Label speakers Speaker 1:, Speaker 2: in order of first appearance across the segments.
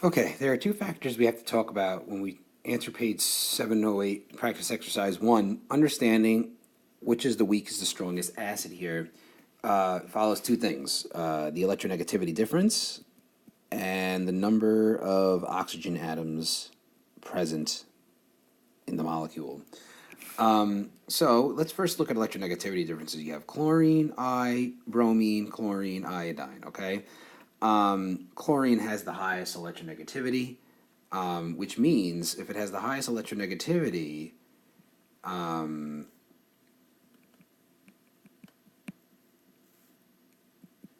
Speaker 1: Okay, there are two factors we have to talk about when we answer page 708, practice exercise 1. Understanding which is the weakest, the strongest acid here follows two things, the electronegativity difference and the number of oxygen atoms present in the molecule. So let's first look at electronegativity differences. You have chlorine, bromine, chlorine, iodine, okay? Chlorine has the highest electronegativity, which means if it has the highest electronegativity,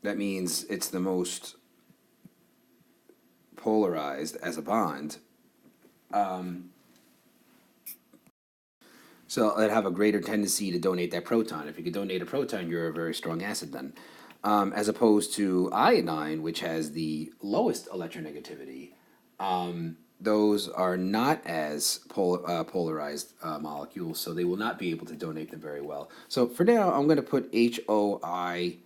Speaker 1: that means it's the most polarized as a bond. So it'd have a greater tendency to donate that proton. If you could donate a proton, you're a very strong acid then. As opposed to iodine, which has the lowest electronegativity. Those are not as polarized molecules, so they will not be able to donate them very well. So for now, I'm going to put HOI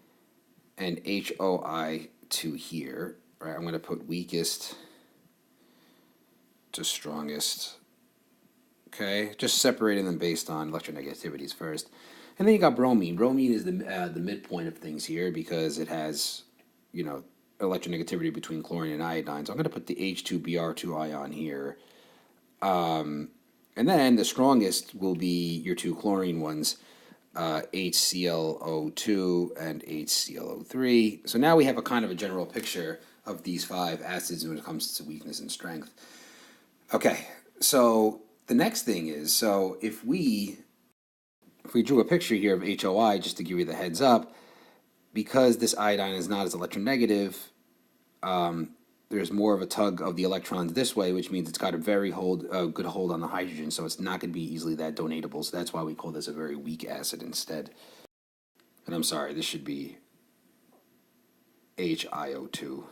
Speaker 1: and HOI2 here. Right? I'm going to put weakest to strongest. Okay, just separating them based on electronegativities first. And then you got bromine. Bromine is the midpoint of things here because it has, electronegativity between chlorine and iodine. So I'm going to put the H2Br2 ion here. And then the strongest will be your two chlorine ones, HClO2 and HClO3. So now we have a kind of a general picture of these five acids when it comes to weakness and strength. Okay, so the next thing is, so if we drew a picture here of HOI, just to give you the heads up, because this iodine is not as electronegative, there's more of a tug of the electrons this way, which means it's got a very good hold on the hydrogen, so it's not going to be easily that donatable. So that's why we call this a very weak acid instead. And I'm sorry, this should be HiO2.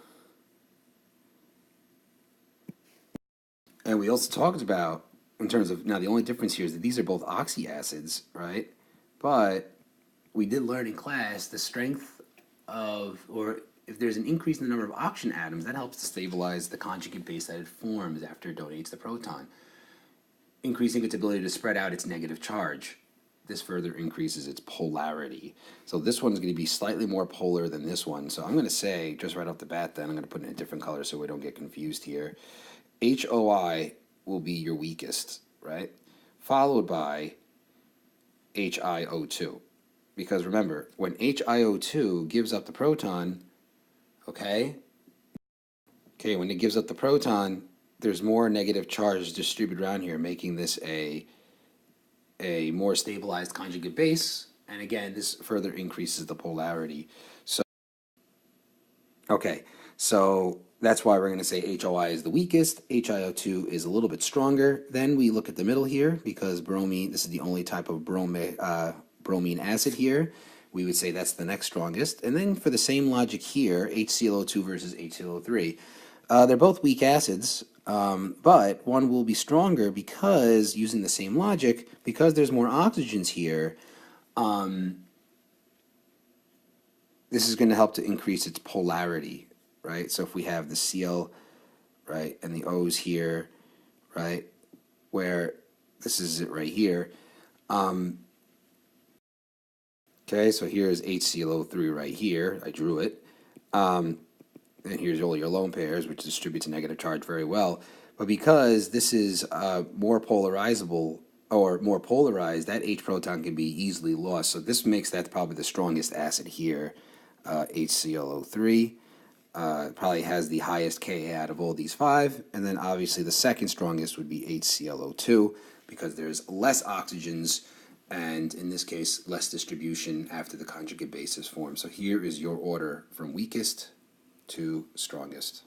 Speaker 1: And we also talked about, in terms of, now the only difference here is that these are both oxy acids, right? But we did learn in class the strength of, or if there's an increase in the number of oxygen atoms, that helps to stabilize the conjugate base that it forms after it donates the proton, increasing its ability to spread out its negative charge. This further increases its polarity. So this one's going to be slightly more polar than this one. So I'm going to say, just right off the bat then, I'm going to put it in a different color so we don't get confused here. HOI will be your weakest, right? Followed by HiO2. Because remember, when HiO2 gives up the proton, okay, when it gives up the proton, there's more negative charge distributed around here, making this a more stabilized conjugate base. And again, this further increases the polarity. So that's why we're going to say HOI is the weakest. HiO2 is a little bit stronger. Then we look at the middle here because bromine, this is the only type of bromine acid here. We would say that's the next strongest. And then for the same logic here, HClO2 versus HClO3. They're both weak acids, but one will be stronger because, using the same logic, because there's more oxygens here, this is going to help to increase its polarity. Right, so if we have the Cl, right, and the O's here, right, where this is it right here. Okay, so here's HClO3 right here. I drew it. And here's all your lone pairs, which distributes a negative charge very well. But because this is more polarizable or more polarized, that H proton can be easily lost. So this makes that probably the strongest acid here, HClO3. Probably has the highest Ka out of all these five. And then obviously the second strongest would be HClO2 because there's less oxygens and in this case less distribution after the conjugate base is formed. So here is your order from weakest to strongest.